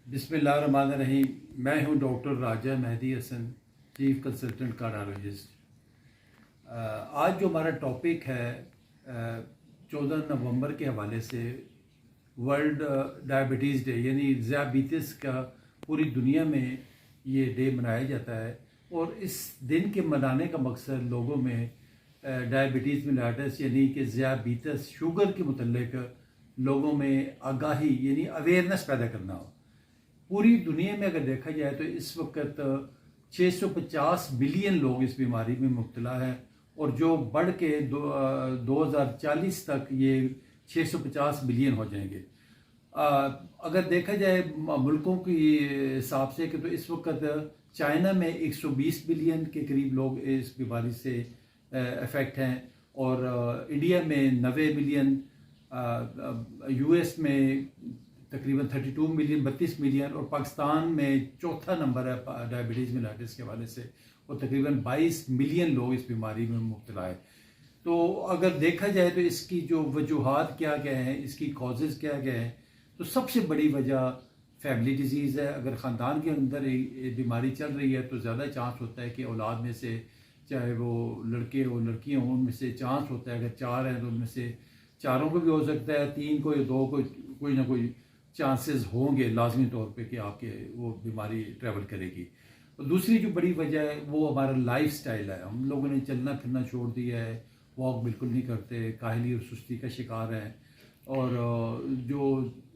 बिस्मिल्लाहिर्रहमानिर्रहीम। मैं हूं doctor Raja Mehdi Hasan, chief consultant cardiologist. आज जो हमारा टॉपिक है 14 नवंबर के हवाले से वर्ल्ड डायबिटीज़ डे, यानी ज़ियाबीतिस का पूरी दुनिया में ये डे मनाया जाता है। और इस दिन के मनाने का मकसद लोगों में डायबिटीज़ मिलाइटिस यानी कि ज़ियाबीतिस शुगर के मुतल्लिक लोगों में आगाही यानी अवेयरनेस पैदा करना हो। पूरी दुनिया में अगर देखा जाए तो इस वक्त 650 मिलियन लोग इस बीमारी में मुब्तला हैं, और जो बढ़ के 2040 तक ये 650 मिलियन हो जाएंगे। अगर देखा जाए मुल्कों के हिसाब से कि तो इस वक्त चाइना में 120 मिलियन के करीब लोग इस बीमारी से अफेक्ट हैं, और इंडिया में 90 मिलियन, यूएस में तकरीबन 32 मिलियन 32 मिलियन, और पाकिस्तान में चौथा नंबर है डायबिटीज़ मिलाइटिस के हवाले से, और तकरीबन 22 मिलियन लोग इस बीमारी में मुब्तला है। तो अगर देखा जाए तो इसकी जो वजूहात क्या क्या हैं, इसकी कॉजेज़ क्या क्या हैं, तो सबसे बड़ी वजह फैमिली डिजीज़ है। अगर ख़ानदान के अंदर बीमारी चल रही है तो ज़्यादा चांस होता है कि औलाद में से, चाहे वो लड़के हो लड़कियाँ हों, उनमें से चांस होता है, अगर 4 हैं तो उनमें से चारों को भी हो सकता है, 3 को या 2 को कोई ना कोई चांसेस होंगे लाजमी तौर पे कि आपके वो बीमारी ट्रैवल करेगी। और दूसरी जो बड़ी वजह है वो हमारा लाइफ स्टाइल है। हम लोगों ने चलना फिरना छोड़ दिया है, वॉक बिल्कुल नहीं करते, काहली और सुस्ती का शिकार हैं। और जो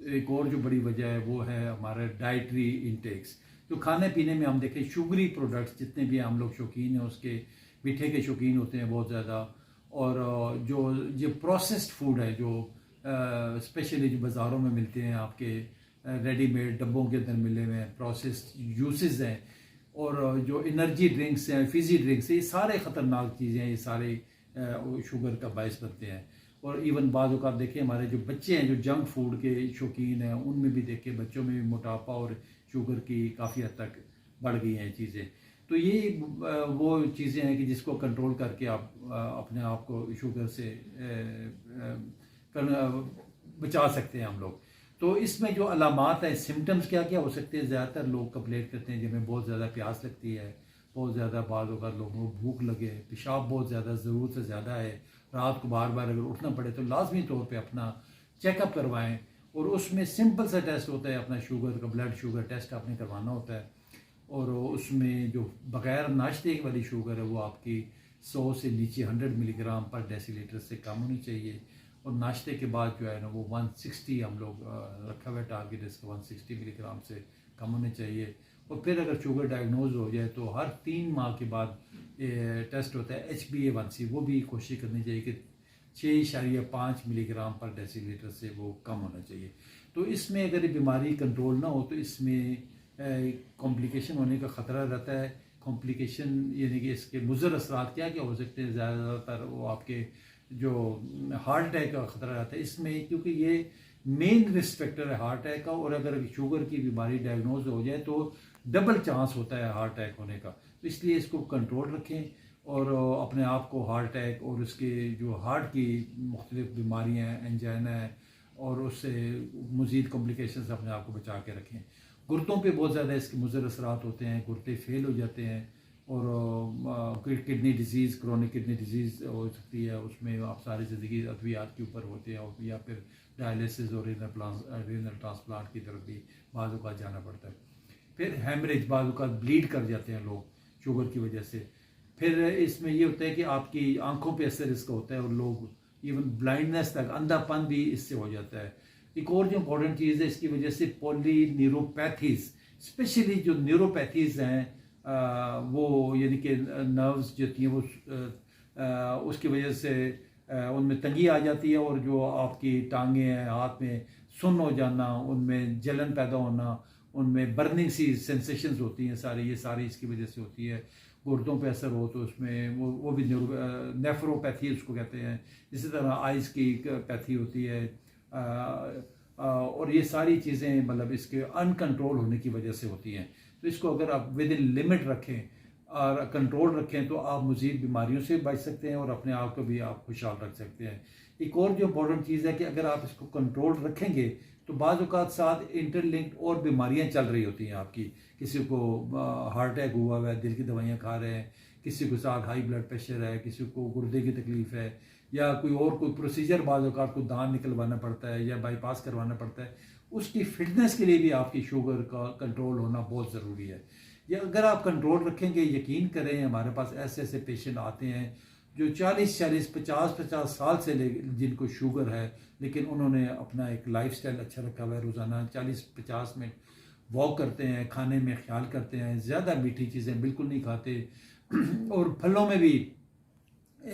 एक और जो बड़ी वजह है वो है हमारा डाइटरी इंटेक्स। जो खाने पीने में हम देखें शुगरी प्रोडक्ट्स जितने भी हम लोग शौकीन हैं, उसके मीठे के शौकीन होते हैं बहुत ज़्यादा। और जो प्रोसेस्ड फूड है, जो स्पेशली जो बाज़ारों में मिलते हैं आपके रेडीमेड डब्बों के अंदर मिले हुए हैं, प्रोसेस्ड जूसेस हैं, और जो एनर्जी ड्रिंक्स हैं, फिजी ड्रिंक्स हैं, ये सारे ख़तरनाक चीज़ें हैं, ये सारे शुगर का बायस बनते हैं। और इवन बाद आप देखें हमारे जो बच्चे हैं जो जंक फूड के शौकीन हैं, उनमें भी देखें बच्चों में भी मोटापा और शुगर की काफ़ी हद तक बढ़ गई हैं चीज़ें। तो ये वो चीज़ें हैं कि जिसको कंट्रोल करके आप अपने आप को शुगर से बचा सकते हैं हम लोग। तो इसमें जो अलामात हैं, सिम्टम्स क्या क्या हो सकते हैं, ज़्यादातर लोग कंप्लेंट करते हैं जिनमें बहुत ज़्यादा प्यास लगती है, बहुत ज़्यादा बाद होकर लोगों को भूख लगे, पेशाब बहुत ज़्यादा ज़रूरत से ज़्यादा है, रात को बार बार अगर उठना पड़े तो लाजमी तौर पे अपना चेकअप करवाएं। और उसमें सिंपल सा टेस्ट होता है, अपना शुगर का ब्लड शुगर टेस्ट आपने करवाना होता है। और उसमें जो बग़ैर नाश्ते वाली शुगर है वो आपकी 100 से नीचे 100 मिलीग्राम पर डेसीलीटर से कम होनी चाहिए। और नाश्ते के बाद जो है ना वो 160 हम लोग रखा हुआ है टारगेट इसका, 160 मिलीग्राम से कम होने चाहिए। और फिर अगर शुगर डायग्नोज हो जाए तो हर 3 माह के बाद टेस्ट होता है HbA1c, वो भी कोशिश करनी चाहिए कि 6.5 मिलीग्राम पर डेसीलीटर से वो कम होना चाहिए। तो इसमें अगर ये बीमारी कंट्रोल ना हो तो इसमें कॉम्प्लिकेशन होने का ख़तरा रहता है। कॉम्प्लिकेशन यानी कि इसके मुज़र असरात क्या क्या हो सकते हैं, ज़्यादातर वो आपके जो हार्ट अटैक का ख़तरा रहता है इसमें, क्योंकि ये मेन रिस्क फैक्टर है हार्ट अटैक का। और अगर शुगर की बीमारी डायग्नोज हो जाए तो डबल चांस होता है हार्ट अटैक होने का। तो इसलिए इसको कंट्रोल रखें और अपने आप को हार्ट अटैक और उसके जो हार्ट की मुख्तलिफ बीमारियाँ हैं, एंजाइना है, और उससे मज़ीद कॉम्प्लिकेशन से अपने आप को बचा के रखें। गुर्दों पे बहुत ज़्यादा इसके मुज़र असरात होते हैं, गुर्दे फेल हो जाते हैं, और kidney disease, chronic kidney disease हो सकती है। उसमें आप सारी ज़िंदगी अद्वियात के ऊपर होते हैं, या फिर डायलिसिस और रीनल ट्रांसप्लांट की तरफ भी बाद औक़ात जाना पड़ता है। फिर हेमरेज, बाद औक़ात ब्लीड कर जाते हैं लोग शुगर की वजह से। फिर इसमें ये होता है कि आपकी आंखों पे असर इसका होता है, और लोग इवन ब्लाइंडनेस तक, अंधापन भी इससे हो जाता है। एक और जो इम्पोर्टेंट चीज़ है इसकी वजह से पॉलीन्यूरोपैथीज़, स्पेशली जो न्यूरोपैथीज़ हैं वो यानी कि नर्व्स जो होती हैं वो उसकी वजह से उनमें तंगी आ जाती है, और जो आपकी टांगें हैं, हाथ में सुन्न हो जाना, उनमें जलन पैदा होना, उनमें बर्निंग सी सेंसेशंस होती हैं, ये सारी इसकी वजह से होती है। गुर्दों पे असर हो तो उसमें वो भी नेफ्रोपैथी उसको कहते हैं। इसी तरह आइज़ की पैथी होती है, और ये सारी चीज़ें मतलब इसके अनकंट्रोल होने की वजह से होती हैं। तो इसको अगर आप विद इन लिमिट रखें और कंट्रोल रखें तो आप मज़ीद बीमारियों से बच सकते हैं और अपने आप को भी आप खुशहाल रख सकते हैं। एक और जो इम्पोर्टेंट चीज़ है कि अगर आप इसको कंट्रोल रखेंगे तो बाज़ औक़ात साथ इंटरलिंक्ड और बीमारियां चल रही होती हैं आपकी। किसी को हार्ट अटैक हुआ हुआ है, दिल की दवाइयां खा रहे हैं, किसी को साथ हाई ब्लड प्रेशर है, किसी को गुर्दे की तकलीफ़ है, या कोई प्रोसीजर बाज़ औक़ात को दान निकलवाना पड़ता है या बाईपास करवाना पड़ता है। उसकी फिटनेस के लिए भी आपकी शुगर का कंट्रोल होना बहुत ज़रूरी है। या अगर आप कंट्रोल रखेंगे, यकीन करें हमारे पास ऐसे ऐसे पेशेंट आते हैं जो 40-40, 50-50 साल से जिनको शुगर है, लेकिन उन्होंने अपना एक लाइफस्टाइल अच्छा रखा हुआ है। रोज़ाना 40-50 मिनट वॉक करते हैं, खाने में ख्याल करते हैं, ज़्यादा मीठी चीज़ें बिल्कुल नहीं खाते और फलों में भी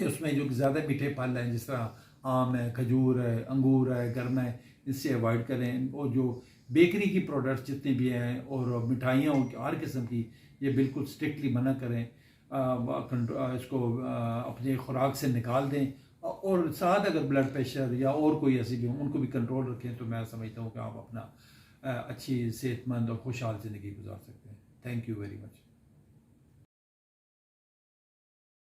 उसमें जो ज़्यादा मीठे फल हैं जिस तरह आम है, खजूर है, अंगूर है, गरमा है, इससे अवॉइड करें। और जो बेकरी की प्रोडक्ट्स जितने भी हैं और मिठाइयाँ हर किस्म की, ये बिल्कुल स्ट्रिक्टली मना करें। इसको अपने खुराक से निकाल दें। और साथ अगर ब्लड प्रेशर या और कोई ऐसी भी उनको भी कंट्रोल रखें, तो मैं समझता हूँ कि आप अपना अच्छी सेहतमंद और खुशहाल ज़िंदगी गुजार सकते हैं। Thank you very much.